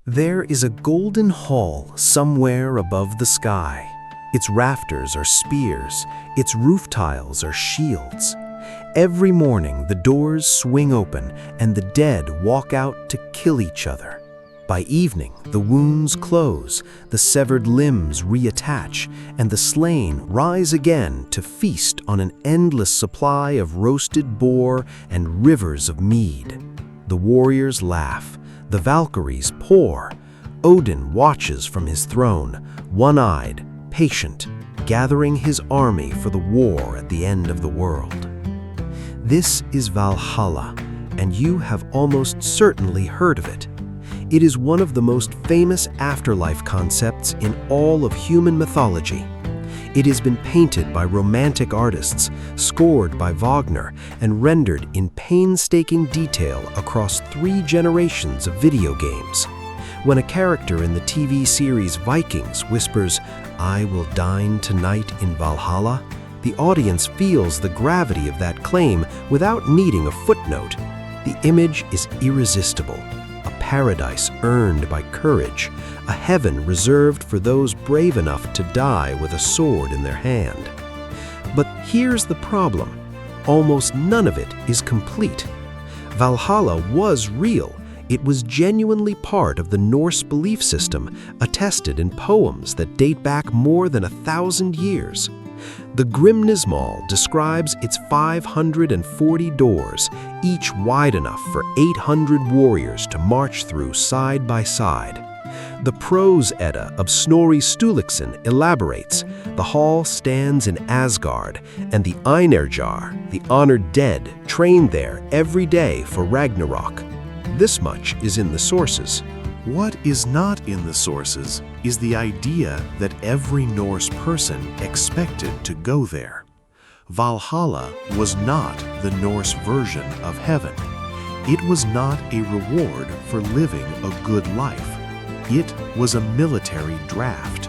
There is a golden hall somewhere above the sky. Its rafters are spears, its roof tiles are shields. Every morning the doors swing open and the dead walk out to kill each other. By evening the wounds close, the severed limbs reattach, and the slain rise again to feast on an endless supply of roasted boar and rivers of mead. The warriors laugh. The Valkyries pour. Odin watches from his throne, one-eyed, patient, gathering his army for the war at the end of the world. This is Valhalla, and you have almost certainly heard of it. It is one of the most famous afterlife concepts in all of human mythology. It has been painted by romantic artists, scored by Wagner, and rendered in painstaking detail across 3 generations of video games. When a character in the TV series Vikings whispers, "I will dine tonight in Valhalla," the audience feels the gravity of that claim without needing a footnote. The image is irresistible. A paradise earned by courage, a heaven reserved for those brave enough to die with a sword in their hand. But here's the problem. Almost none of it is complete. Valhalla was real. It was genuinely part of the Norse belief system, attested in poems that date back more than 1,000 years. The Grimnismal describes its 540 doors, each wide enough for 800 warriors to march through side by side. The Prose Edda of Snorri Sturluson elaborates, the hall stands in Asgard, and the Einherjar, the honored dead, train there every day for Ragnarok. This much is in the sources. What is not in the sources is the idea that every Norse person expected to go there. Valhalla was not the Norse version of heaven. It was not a reward for living a good life. It was a military draft.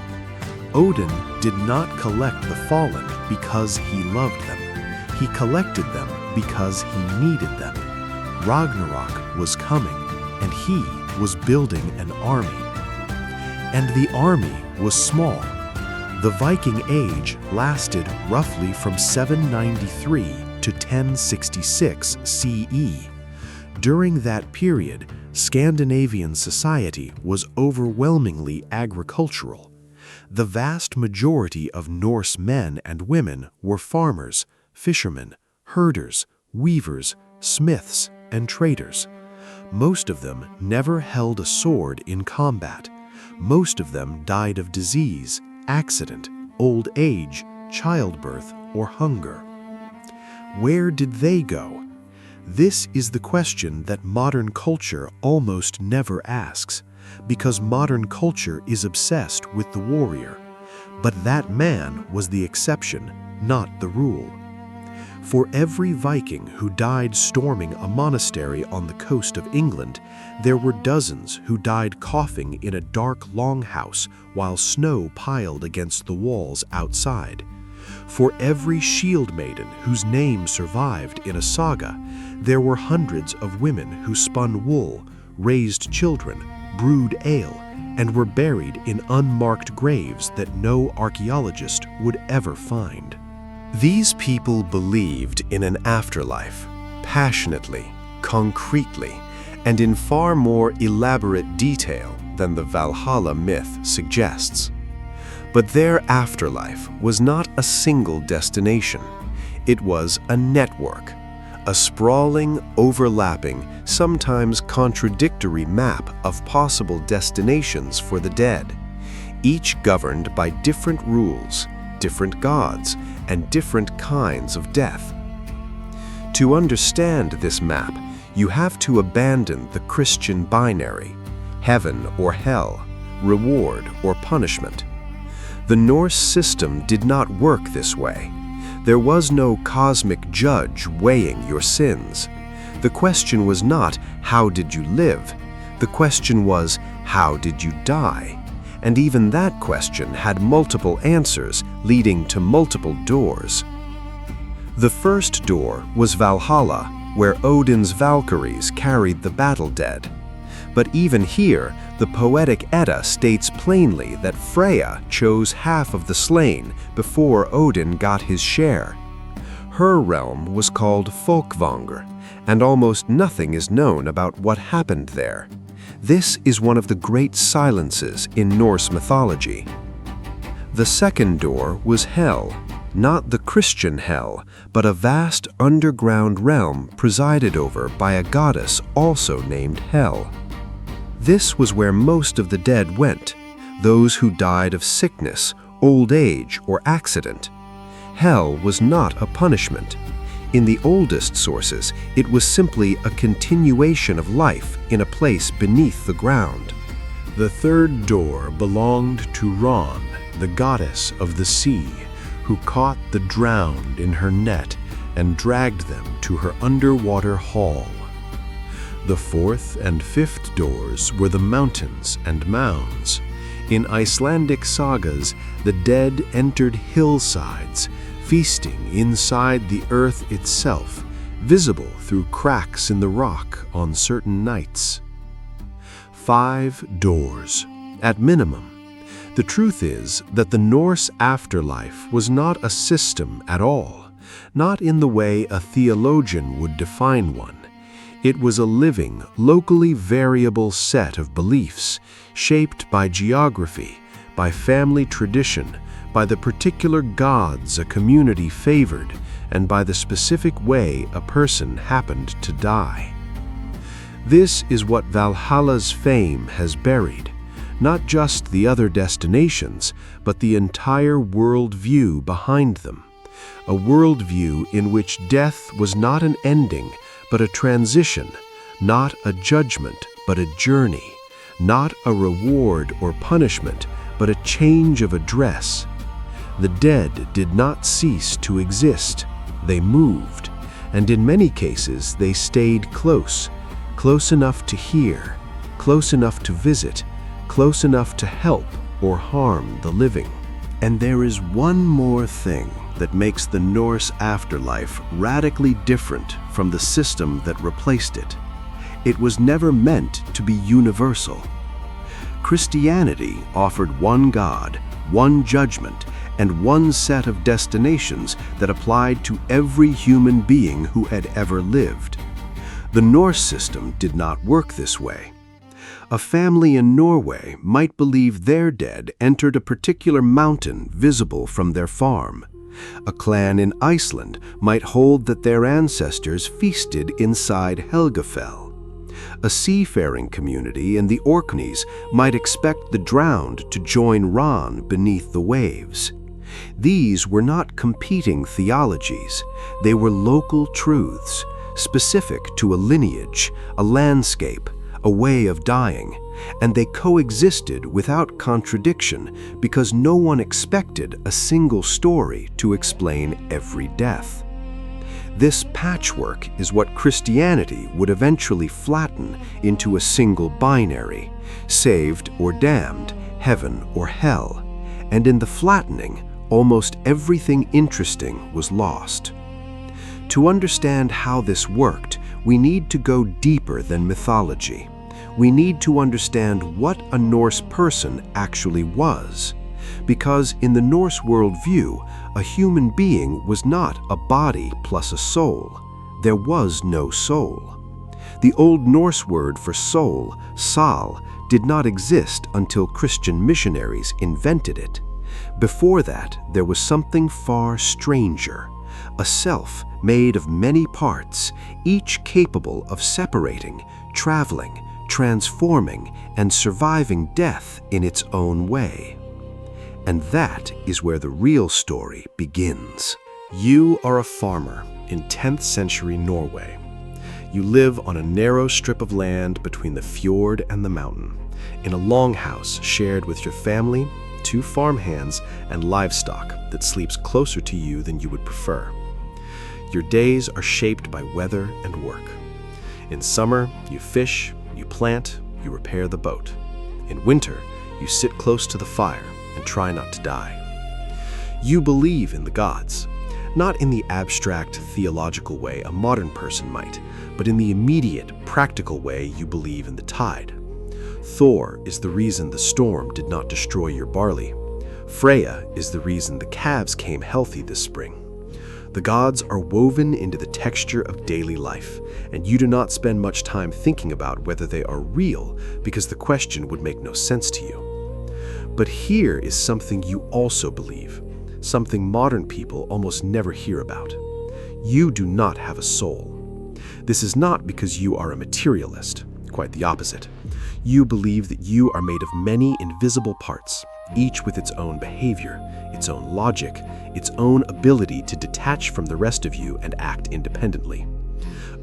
Odin did not collect the fallen because he loved them. He collected them because he needed them. Ragnarok was coming, and he was building an army. And the army was small. The Viking Age lasted roughly from 793 to 1066 CE. During that period, Scandinavian society was overwhelmingly agricultural. The vast majority of Norse men and women were farmers, fishermen, herders, weavers, smiths, and traders. Most of them never held a sword in combat. Most of them died of disease, accident, old age, childbirth, or hunger. Where did they go? This is the question that modern culture almost never asks, because modern culture is obsessed with the warrior. But that man was the exception, not the rule. For every Viking who died storming a monastery on the coast of England, there were dozens who died coughing in a dark longhouse while snow piled against the walls outside. For every shield maiden whose name survived in a saga, there were hundreds of women who spun wool, raised children, brewed ale, and were buried in unmarked graves that no archaeologist would ever find. These people believed in an afterlife, passionately, concretely, and in far more elaborate detail than the Valhalla myth suggests. But their afterlife was not a single destination. It was a network, a sprawling, overlapping, sometimes contradictory map of possible destinations for the dead, each governed by different rules, different gods, and different kinds of death. To understand this map, you have to abandon the Christian binary, heaven or hell, reward or punishment. The Norse system did not work this way. There was no cosmic judge weighing your sins. The question was not, how did you live? The question was, how did you die? And even that question had multiple answers leading to multiple doors. The first door was Valhalla, where Odin's Valkyries carried the battle dead. But even here, the poetic Edda states plainly that Freya chose half of the slain before Odin got his share. Her realm was called Folkvangr, and almost nothing is known about what happened there. This is one of the great silences in Norse mythology. The second door was Hel, not the Christian hell, but a vast underground realm presided over by a goddess also named Hel. This was where most of the dead went, those who died of sickness, old age, or accident. Hell was not a punishment. In the oldest sources, it was simply a continuation of life in a place beneath the ground. The third door belonged to Ran, the goddess of the sea, who caught the drowned in her net and dragged them to her underwater hall. The fourth and fifth doors were the mountains and mounds. In Icelandic sagas, the dead entered hillsides, feasting inside the earth itself, visible through cracks in the rock on certain nights. 5 doors, at minimum. The truth is that the Norse afterlife was not a system at all, not in the way a theologian would define one. It was a living, locally variable set of beliefs, shaped by geography, by family tradition, by the particular gods a community favored, and by the specific way a person happened to die. This is what Valhalla's fame has buried. Not just the other destinations, but the entire worldview behind them. A worldview in which death was not an ending, but a transition, not a judgment, but a journey, not a reward or punishment, but a change of address. The dead did not cease to exist. They moved, and in many cases they stayed close, close enough to hear, close enough to visit, close enough to help or harm the living. And there is one more thing that makes the Norse afterlife radically different from the system that replaced it. It was never meant to be universal. Christianity offered one God, one judgment, and one set of destinations that applied to every human being who had ever lived. The Norse system did not work this way. A family in Norway might believe their dead entered a particular mountain visible from their farm. A clan in Iceland might hold that their ancestors feasted inside Helgafell. A seafaring community in the Orkneys might expect the drowned to join Ran beneath the waves. These were not competing theologies. They were local truths, specific to a lineage, a landscape, a way of dying, and they coexisted without contradiction because no one expected a single story to explain every death. This patchwork is what Christianity would eventually flatten into a single binary, saved or damned, heaven or hell, and in the flattening, almost everything interesting was lost. To understand how this worked, we need to go deeper than mythology. We need to understand what a Norse person actually was. Because in the Norse worldview, a human being was not a body plus a soul. There was no soul. The Old Norse word for soul, sal, did not exist until Christian missionaries invented it. Before that, there was something far stranger, a self made of many parts, each capable of separating, traveling, transforming, and surviving death in its own way. And that is where the real story begins. You are a farmer in 10th century Norway. You live on a narrow strip of land between the fjord and the mountain, in a longhouse shared with your family, 2 farmhands, and livestock that sleeps closer to you than you would prefer. Your days are shaped by weather and work. In summer, you fish, you plant, you repair the boat. In winter, you sit close to the fire and try not to die. You believe in the gods, not in the abstract theological way a modern person might, but in the immediate, practical way you believe in the tide, Thor is the reason the storm did not destroy your barley. Freya is the reason the calves came healthy this spring. The gods are woven into the texture of daily life, and you do not spend much time thinking about whether they are real because the question would make no sense to you. But here is something you also believe, something modern people almost never hear about. You do not have a soul. This is not because you are a materialist, quite the opposite. You believe that you are made of many invisible parts, each with its own behavior, its own logic, its own ability to detach from the rest of you and act independently.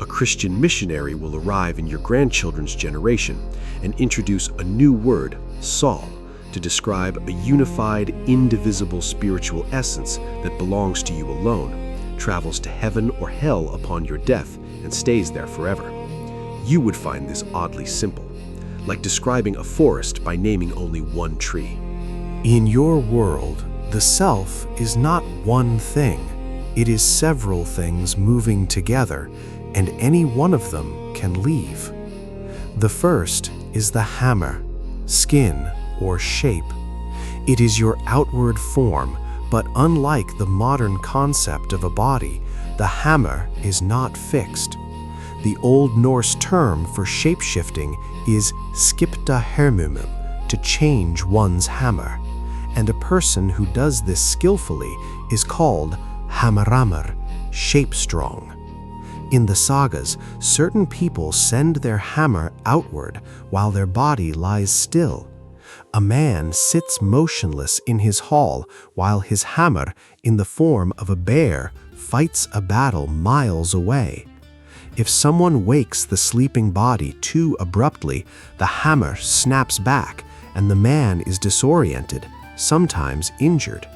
A Christian missionary will arrive in your grandchildren's generation and introduce a new word, Saul, to describe a unified, indivisible spiritual essence that belongs to you alone, travels to heaven or hell upon your death, and stays there forever. You would find this oddly simple, like describing a forest by naming only one tree. In your world, the self is not one thing. It is several things moving together, and any one of them can leave. The first is the hammer, skin, or shape. It is your outward form, but unlike the modern concept of a body, the hammer is not fixed. The Old Norse term for shape-shifting is skipta hermumum, to change one's hammer, and a person who does this skillfully is called hammaramr, shape-strong. In the sagas, certain people send their hammer outward while their body lies still. A man sits motionless in his hall while his hammer, in the form of a bear, fights a battle miles away. If someone wakes the sleeping body too abruptly, the hammer snaps back and the man is disoriented, sometimes injured.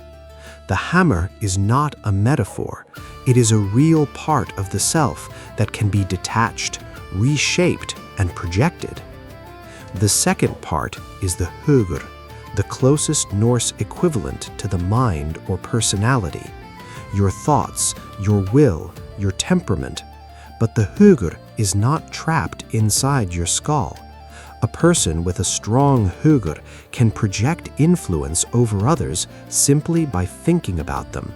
The hammer is not a metaphor. It is a real part of the self that can be detached, reshaped, and projected. The second part is the hugur, the closest Norse equivalent to the mind or personality. Your thoughts, your will, your temperament. But the hugur is not trapped inside your skull. A person with a strong hugur can project influence over others simply by thinking about them.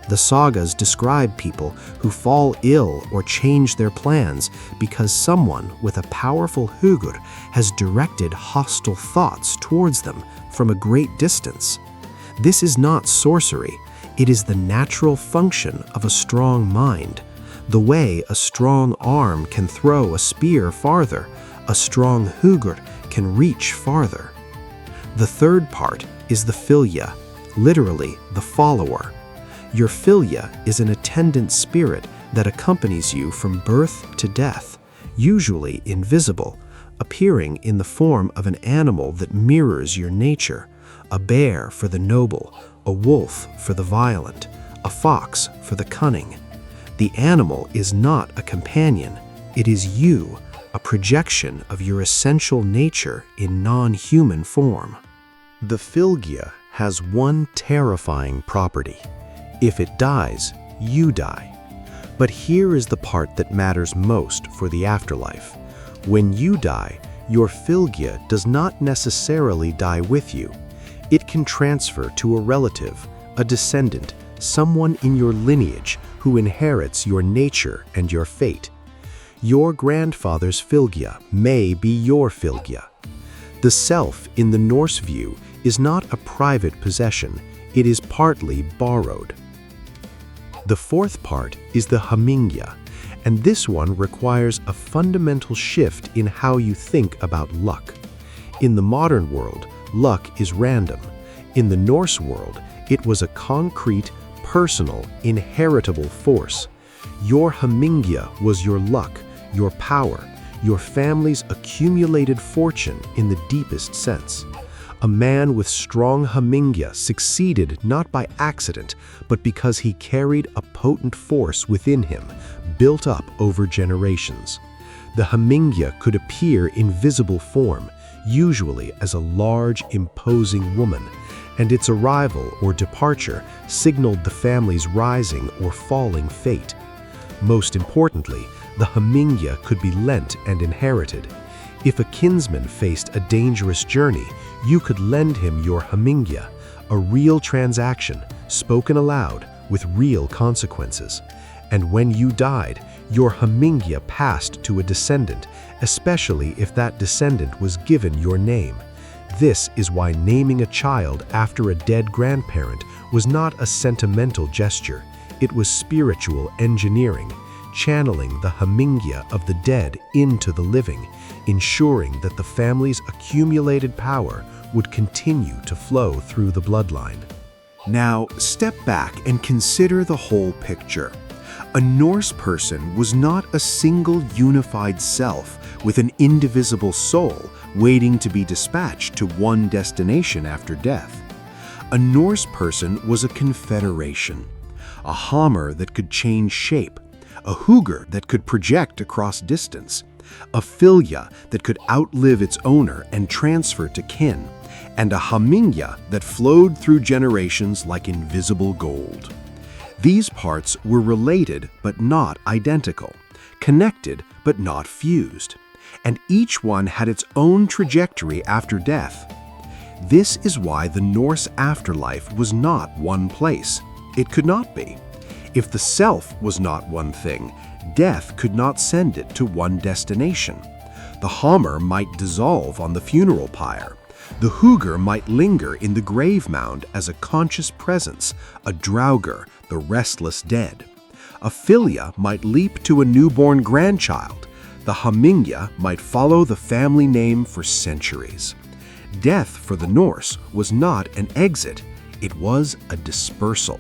The sagas describe people who fall ill or change their plans because someone with a powerful hugur has directed hostile thoughts towards them from a great distance. This is not sorcery. It is the natural function of a strong mind. The way a strong arm can throw a spear farther, a strong hugur can reach farther. The third part is the filia, literally the follower. Your filia is an attendant spirit that accompanies you from birth to death, usually invisible, appearing in the form of an animal that mirrors your nature, a bear for the noble, a wolf for the violent, a fox for the cunning. The animal is not a companion, it is you, a projection of your essential nature in non-human form. The filia has one terrifying property. If it dies, you die. But here is the part that matters most for the afterlife. When you die, your filia does not necessarily die with you. It can transfer to a relative, a descendant, someone in your lineage who inherits your nature and your fate. Your grandfather's filia may be your filia. The self in the Norse view is not a private possession, it is partly borrowed. The fourth part is the hamingja, and this one requires a fundamental shift in how you think about luck. In the modern world, luck is random. In the Norse world, it was a concrete, personal, inheritable force. Your hamingja was your luck, your power, your family's accumulated fortune in the deepest sense. A man with strong hamingja succeeded not by accident, but because he carried a potent force within him, built up over generations. The hamingja could appear in visible form, usually as a large, imposing woman, and its arrival or departure signaled the family's rising or falling fate. Most importantly, the hamingja could be lent and inherited. If a kinsman faced a dangerous journey, you could lend him your hamingya, a real transaction, spoken aloud, with real consequences. And when you died, your hamingya passed to a descendant, especially if that descendant was given your name. This is why naming a child after a dead grandparent was not a sentimental gesture. It was spiritual engineering, channeling the hamingya of the dead into the living, ensuring that the family's accumulated power would continue to flow through the bloodline. Now, step back and consider the whole picture. A Norse person was not a single unified self with an indivisible soul waiting to be dispatched to one destination after death. A Norse person was a confederation, a hammer that could change shape, a hugr that could project across distance, a filja that could outlive its owner and transfer to kin, and a hamingya that flowed through generations like invisible gold. These parts were related but not identical, connected but not fused, and each one had its own trajectory after death. This is why the Norse afterlife was not one place. It could not be. If the self was not one thing, death could not send it to one destination. The hammer might dissolve on the funeral pyre. The hugr might linger in the grave mound as a conscious presence, a draugr, the restless dead. A filja might leap to a newborn grandchild. The hamingya might follow the family name for centuries. Death for the Norse was not an exit, it was a dispersal.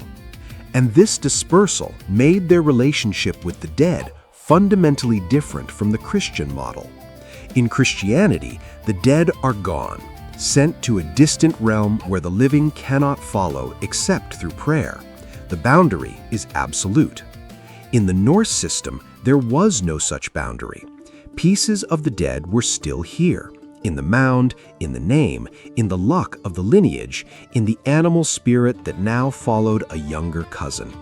And this dispersal made their relationship with the dead fundamentally different from the Christian model. In Christianity, the dead are gone, sent to a distant realm where the living cannot follow except through prayer. The boundary is absolute. In the Norse system, there was no such boundary. Pieces of the dead were still here, in the mound, in the name, in the luck of the lineage, in the animal spirit that now followed a younger cousin.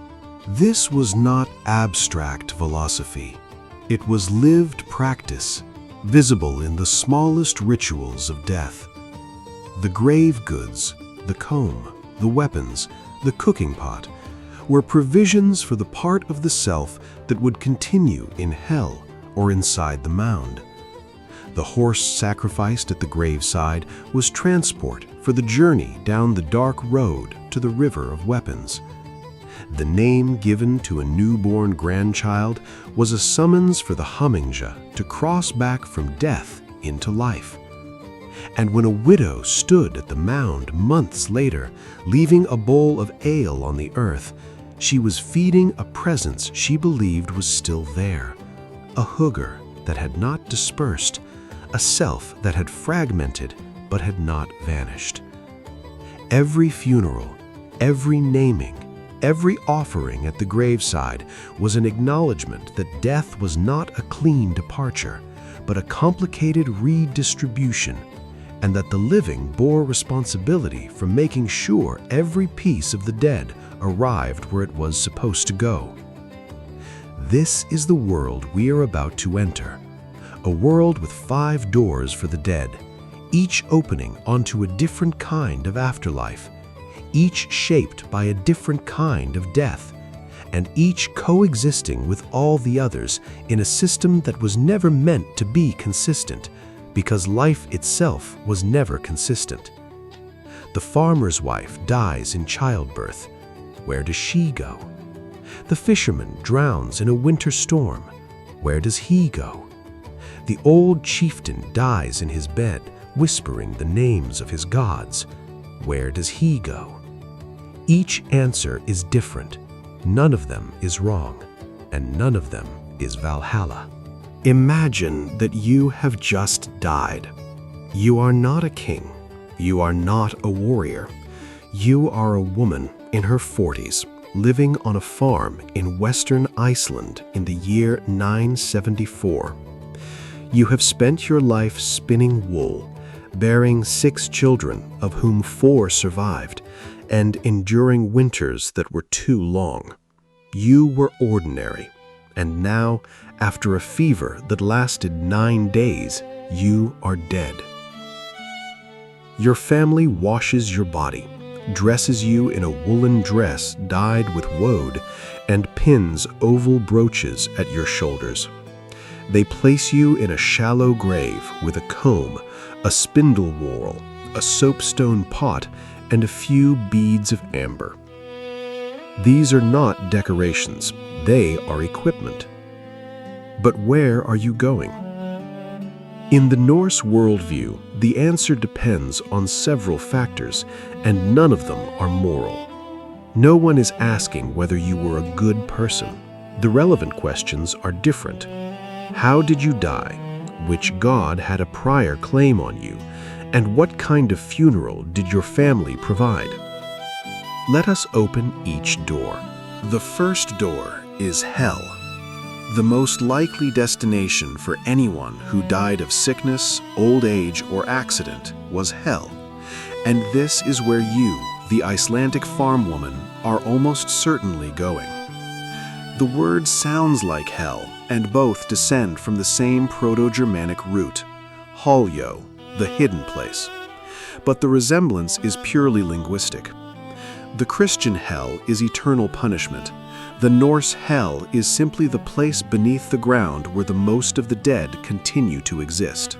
This was not abstract philosophy. It was lived practice, visible in the smallest rituals of death. The grave goods, the comb, the weapons, the cooking pot, were provisions for the part of the self that would continue in hell or inside the mound. The horse sacrificed at the graveside was transport for the journey down the dark road to the river of weapons. The name given to a newborn grandchild was a summons for the hamingya to cross back from death into life. And when a widow stood at the mound months later, leaving a bowl of ale on the earth, she was feeding a presence she believed was still there, a hugr that had not dispersed, a self that had fragmented but had not vanished. Every funeral, every naming, every offering at the graveside was an acknowledgement that death was not a clean departure, but a complicated redistribution, and that the living bore responsibility for making sure every piece of the dead arrived where it was supposed to go. This is the world we are about to enter, a world with 5 doors for the dead, each opening onto a different kind of afterlife, each shaped by a different kind of death, and each coexisting with all the others in a system that was never meant to be consistent, because life itself was never consistent. The farmer's wife dies in childbirth. Where does she go? The fisherman drowns in a winter storm. Where does he go? The old chieftain dies in his bed, whispering the names of his gods. Where does he go? Each answer is different. None of them is wrong, and none of them is Valhalla. Imagine that you have just died. You are not a king. You are not a warrior. You are a woman in her 40s, living on a farm in western Iceland in the year 974. You have spent your life spinning wool, bearing 6 children, of whom 4 survived, and enduring winters that were too long. You were ordinary, and now, after a fever that lasted 9 days, you are dead. Your family washes your body, dresses you in a woolen dress dyed with woad, and pins oval brooches at your shoulders. They place you in a shallow grave with a comb, a spindle whorl, a soapstone pot, and a few beads of amber. These are not decorations, they are equipment. But where are you going? In the Norse worldview, the answer depends on several factors, and none of them are moral. No one is asking whether you were a good person. The relevant questions are different. How did you die? Which god had a prior claim on you? And what kind of funeral did your family provide? Let us open each door. The first door is hell. The most likely destination for anyone who died of sickness, old age, or accident was hell. And this is where you, the Icelandic farm woman, are almost certainly going. The word sounds like hell, and both descend from the same Proto-Germanic root, haljo, the hidden place. But the resemblance is purely linguistic. The Christian hell is eternal punishment. The Norse hell is simply the place beneath the ground where the most of the dead continue to exist.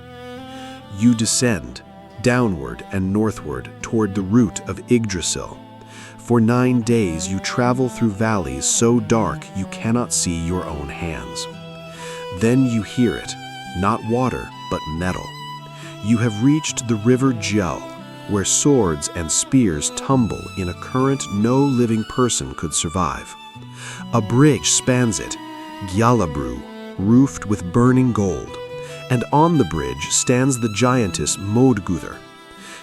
You descend, downward and northward toward the root of Yggdrasil. For 9 days you travel through valleys so dark you cannot see your own hands. Then you hear it, not water, but metal. You have reached the river Gjell, where swords and spears tumble in a current no living person could survive. A bridge spans it, Gjallabru, roofed with burning gold, and on the bridge stands the giantess Modgudr.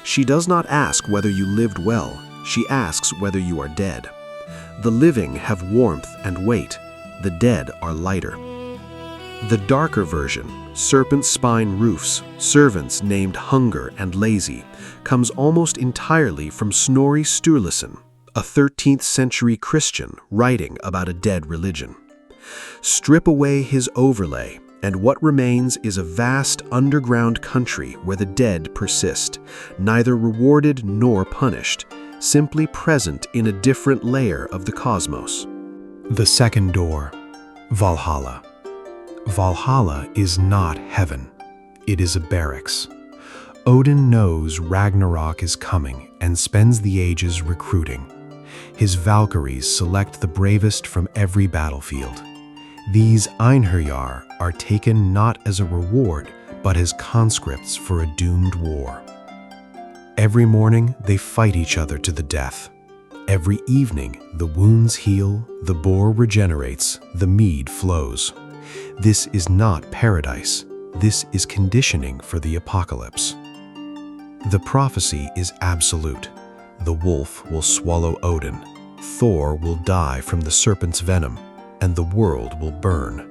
She does not ask whether you lived well, she asks whether you are dead. The living have warmth and weight, the dead are lighter. The darker version, serpent spine roofs, servants named Hunger and Lazy, comes almost entirely from Snorri Sturluson, a 13th century Christian writing about a dead religion. Strip away his overlay, and what remains is a vast underground country where the dead persist, neither rewarded nor punished, simply present in a different layer of the cosmos. The second door, Valhalla. Valhalla is not heaven. It is a barracks. Odin knows Ragnarok is coming and spends the ages recruiting. His Valkyries select the bravest from every battlefield. These Einherjar are taken not as a reward, but as conscripts for a doomed war. Every morning, they fight each other to the death. Every evening, the wounds heal, the boar regenerates, the mead flows. This is not paradise. This is conditioning for the apocalypse. The prophecy is absolute. The wolf will swallow Odin, Thor will die from the serpent's venom, and the world will burn.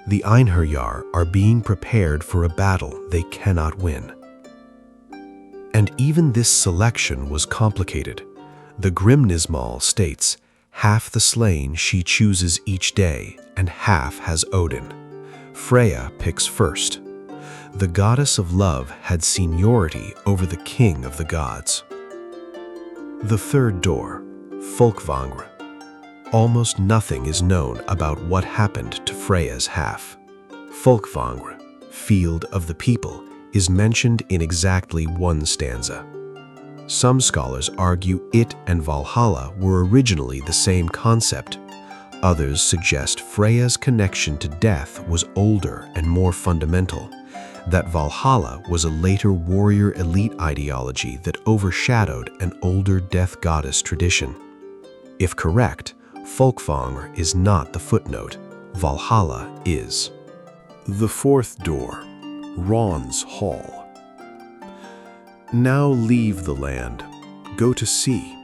The Einherjar are being prepared for a battle they cannot win. And even this selection was complicated. The Grimnismal states, half the slain she chooses each day, and half has Odin. Freya picks first. The goddess of love had seniority over the king of the gods. The third door, Folkvangr. Almost nothing is known about what happened to Freya's half. Folkvangr, field of the people, is mentioned in exactly one stanza. Some scholars argue it and Valhalla were originally the same concept. Others suggest Freya's connection to death was older and more fundamental, that Valhalla was a later warrior elite ideology that overshadowed an older death goddess tradition. If correct, Folkvangr is not the footnote, Valhalla is. The fourth door, Ron's Hall. Now leave the land, go to sea.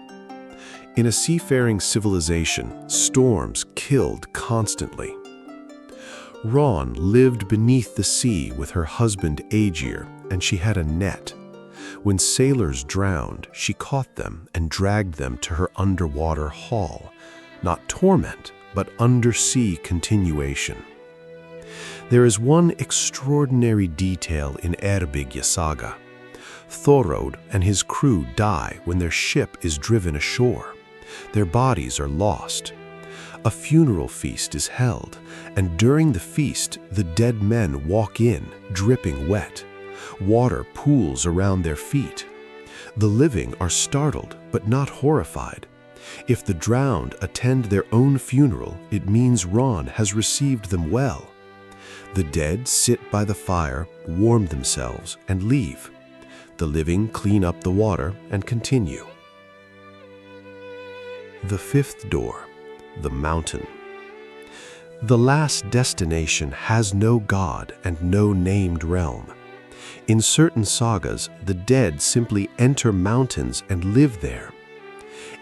In a seafaring civilization, storms killed constantly. Ron lived beneath the sea with her husband Aegir, and she had a net. When sailors drowned, she caught them and dragged them to her underwater hall, not torment, but undersea continuation. There is one extraordinary detail in Eyrbyggja saga. Thorod and his crew die when their ship is driven ashore. Their bodies are lost. A funeral feast is held, and during the feast, the dead men walk in, dripping wet. Water pools around their feet. The living are startled, but not horrified. If the drowned attend their own funeral, it means Ran has received them well. The dead sit by the fire, warm themselves, and leave. The living clean up the water and continue. The fifth door, the mountain. The last destination has no god and no named realm. In certain sagas, the dead simply enter mountains and live there.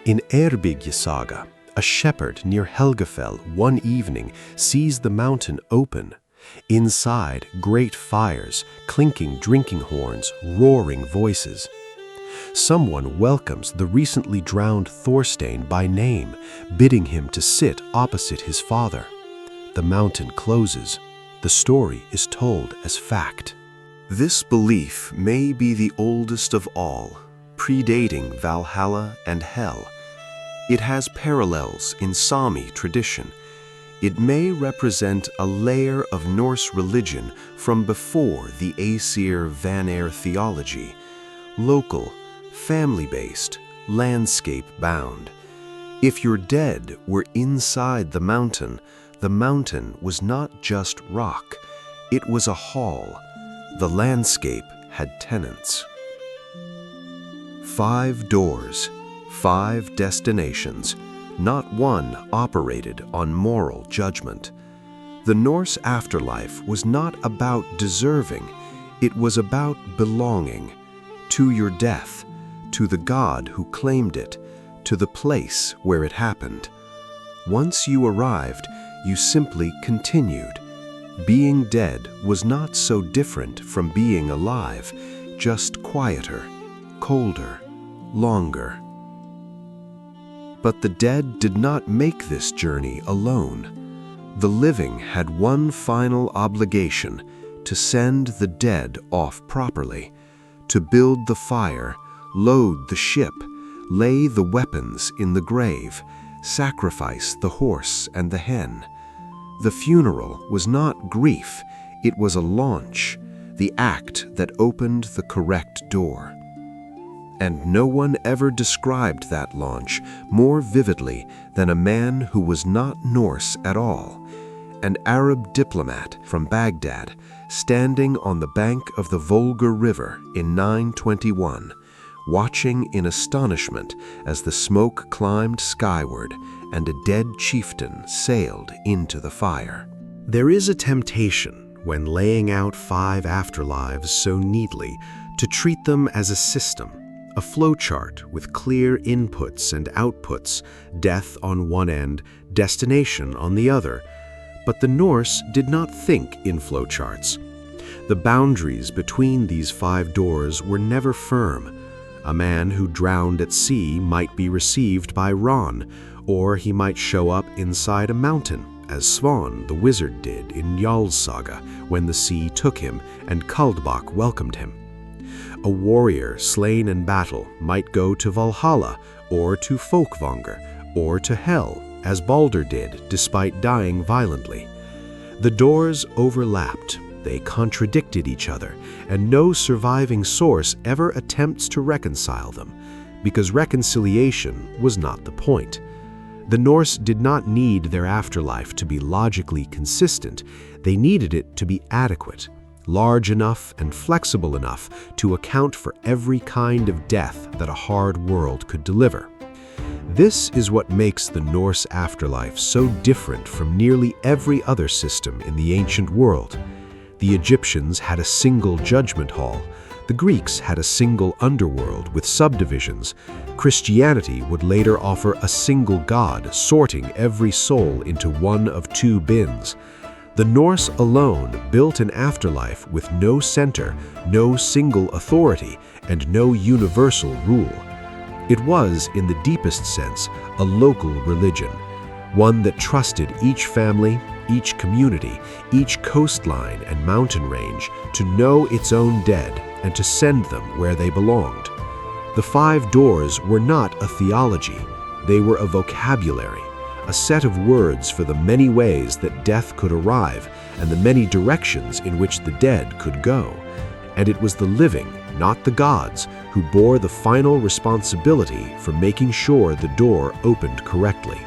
In Eyrbyggja saga, a shepherd near Helgafell one evening sees the mountain open. Inside, great fires, clinking drinking horns, roaring voices. Someone welcomes the recently drowned Thorstein by name, bidding him to sit opposite his father. The mountain closes. The story is told as fact. This belief may be the oldest of all, predating Valhalla and Hell. It has parallels in Sami tradition. It may represent a layer of Norse religion from before the Aesir Vanir theology, local, family-based, landscape-bound. If your dead were inside the mountain was not just rock, it was a hall. The landscape had tenants. 5 doors, 5 destinations. Not one operated on moral judgment. The Norse afterlife was not about deserving, it was about belonging. To your death, to the god who claimed it, to the place where it happened. Once you arrived, you simply continued. Being dead was not so different from being alive, just quieter, colder, longer. But the dead did not make this journey alone. The living had one final obligation: to send the dead off properly, to build the fire, load the ship, lay the weapons in the grave, sacrifice the horse and the hen. The funeral was not grief, it was a launch, the act that opened the correct door. And no one ever described that launch more vividly than a man who was not Norse at all, an Arab diplomat from Baghdad, standing on the bank of the Volga River in 921, watching in astonishment as the smoke climbed skyward and a dead chieftain sailed into the fire. There is a temptation, when laying out 5 afterlives so neatly, to treat them as a system, a flowchart with clear inputs and outputs, death on one end, destination on the other. But the Norse did not think in flowcharts. The boundaries between these 5 doors were never firm. A man who drowned at sea might be received by Ran, or he might show up inside a mountain, as Svan the wizard did in Njal's saga when the sea took him and Kaldbak welcomed him. A warrior slain in battle might go to Valhalla, or to Folkvanger, or to Hell, as Balder did despite dying violently. The doors overlapped, they contradicted each other, and no surviving source ever attempts to reconcile them, because reconciliation was not the point. The Norse did not need their afterlife to be logically consistent, they needed it to be adequate, large enough and flexible enough to account for every kind of death that a hard world could deliver. This is what makes the Norse afterlife so different from nearly every other system in the ancient world. The Egyptians had a single judgment hall. The Greeks had a single underworld with subdivisions. Christianity would later offer a single god, sorting every soul into one of 2 bins. The Norse alone built an afterlife with no center, no single authority, and no universal rule. It was, in the deepest sense, a local religion, one that trusted each family, each community, each coastline and mountain range to know its own dead and to send them where they belonged. The 5 doors were not a theology, they were a vocabulary, a set of words for the many ways that death could arrive and the many directions in which the dead could go. And it was the living, not the gods, who bore the final responsibility for making sure the door opened correctly.